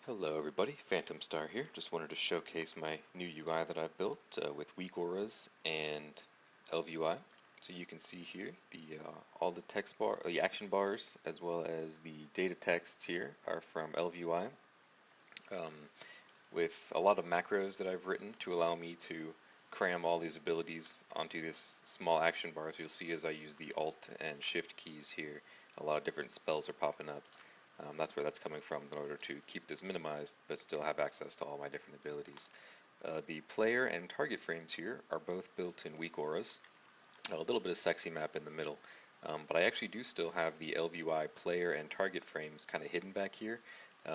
Hello everybody, Phantom Star here. Just wanted to showcase my new UI that I've built with WeakAuras and LVUI. So you can see here all the text bar, the action bars, as well as the data texts here are from LVUI, um, with a lot of macros that I've written to allow me to cram all these abilities onto this small action bar. So you'll see as I use the Alt and Shift keys here, a lot of different spells are popping up. That's where that's coming from in order to keep this minimized, but still have access to all my different abilities. The player and target frames here are both built in WeakAuras. A little bit of sexy map in the middle, but I actually do still have the LVUI player and target frames kind of hidden back here,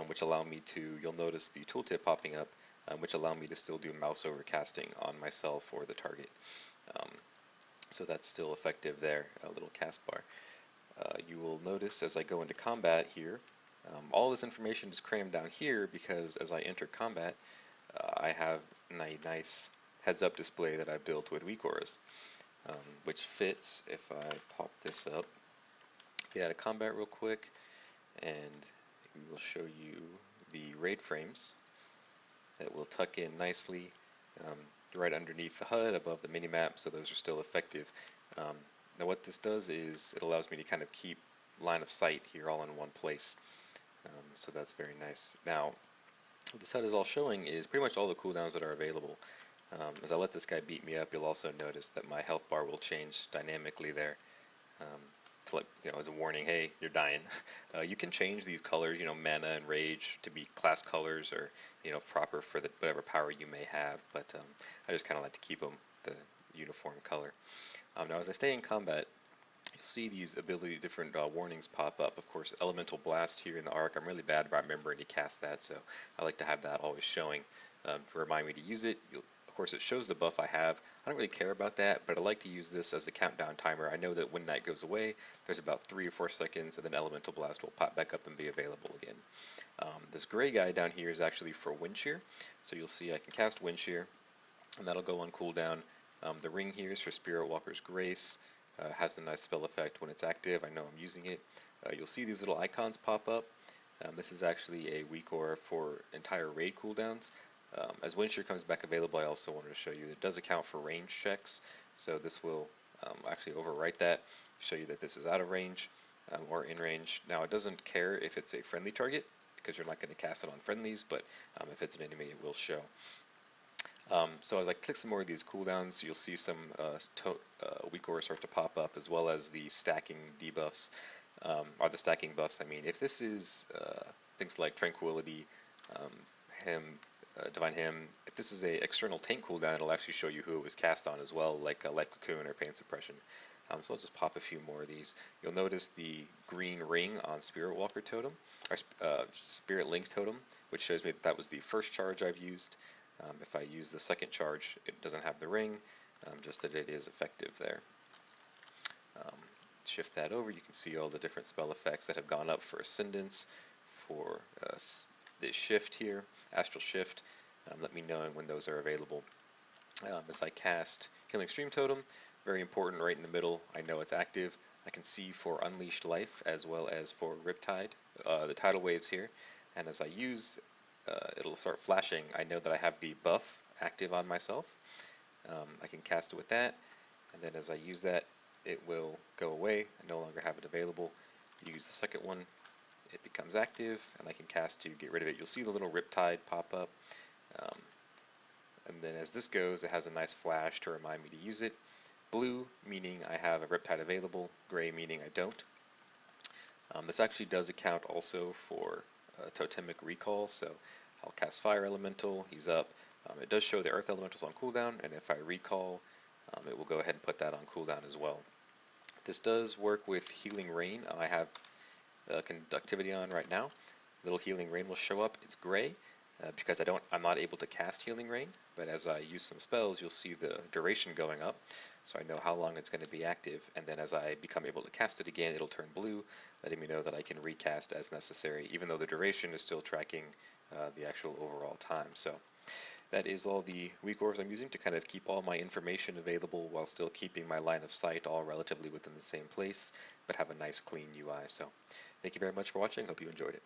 which allow me to, you'll notice the tooltip popping up, which allow me to still do mouse over casting on myself or the target. Um, so that's still effective there, a little cast bar. You will notice as I go into combat here, all this information is crammed down here because as I enter combat, I have a nice heads-up display that I built with WeakAuras, which fits if I pop this up. Get out of combat real quick, and we will show you the raid frames that will tuck in nicely right underneath the HUD above the minimap, so those are still effective. Now what this does is it allows me to kind of keep line of sight here all in one place. So that's very nice. Now, what this HUD is all showing is pretty much all the cooldowns that are available. As I let this guy beat me up, you'll also notice that my health bar will change dynamically there. To let, as a warning, hey, you're dying. You can change these colors, mana and rage to be class colors or, proper for whatever power you may have, but I just kind of like to keep them the uniform color. Now as I stay in combat, you'll see these different warnings pop up. Of course, Elemental Blast here in the arc, I'm really bad about remembering to cast that, so I like to have that always showing to remind me to use it. Of course, it shows the buff I have. I don't really care about that, but I like to use this as a countdown timer. I know that when that goes away, there's about 3 or 4 seconds, and then Elemental Blast will pop back up and be available again. This gray guy down here is actually for Wind Shear, so you'll see I can cast Wind Shear, and that'll go on cooldown. The ring here is for Spirit Walker's Grace. Has the nice spell effect when it's active. I know I'm using it. You'll see these little icons pop up. This is actually a WeakAura for entire raid cooldowns. As Wind Shear comes back available, I also wanted to show you that it does account for range checks. So this will actually overwrite that, show you that this is out of range or in range. Now it doesn't care if it's a friendly target because you're not going to cast it on friendlies, but if it's an enemy, it will show. So as I click some more of these cooldowns, you'll see some WeakAuras start to pop up, as well as the stacking debuffs, or the stacking buffs. I mean, if this is things like Tranquility, Divine Hymn, if this is a external tank cooldown, it'll actually show you who it was cast on as well, like Life Cocoon or Pain Suppression. So I'll just pop a few more of these. You'll notice the green ring on Spirit Walker Totem, or Spirit Link Totem, which shows me that that was the first charge I've used. If I use the second charge, it doesn't have the ring, just that it is effective there. Shift that over, you can see all the different spell effects that have gone up for Ascendance, for the Shift here, Astral Shift. Let me know when those are available. As I cast Healing Stream Totem, very important right in the middle, I know it's active. I can see for Unleashed Life as well as for Riptide, the tidal waves here, and as I use it'll start flashing. I know that I have the buff active on myself. I can cast it with that, and then as I use that, it will go away. I no longer have it available. Use the second one, it becomes active, and I can cast to get rid of it. You'll see the little Riptide pop up, and then as this goes, it has a nice flash to remind me to use it. Blue, meaning I have a Riptide available. Gray, meaning I don't. This actually does account also for Totemic Recall, so I'll cast Fire Elemental, he's up. It does show the Earth Elementals on cooldown, and if I recall, it will go ahead and put that on cooldown as well. This does work with Healing Rain. I have Conductivity on right now. Little Healing Rain will show up. It's gray because I'm not able to cast Healing Rain, but as I use some spells, you'll see the duration going up, so I know how long it's going to be active, and then as I become able to cast it again, it'll turn blue, letting me know that I can recast as necessary, even though the duration is still tracking the actual overall time. So that is all the WeakAuras I'm using to kind of keep all my information available while still keeping my line of sight all relatively within the same place, but have a nice clean UI. So thank you very much for watching. Hope you enjoyed it.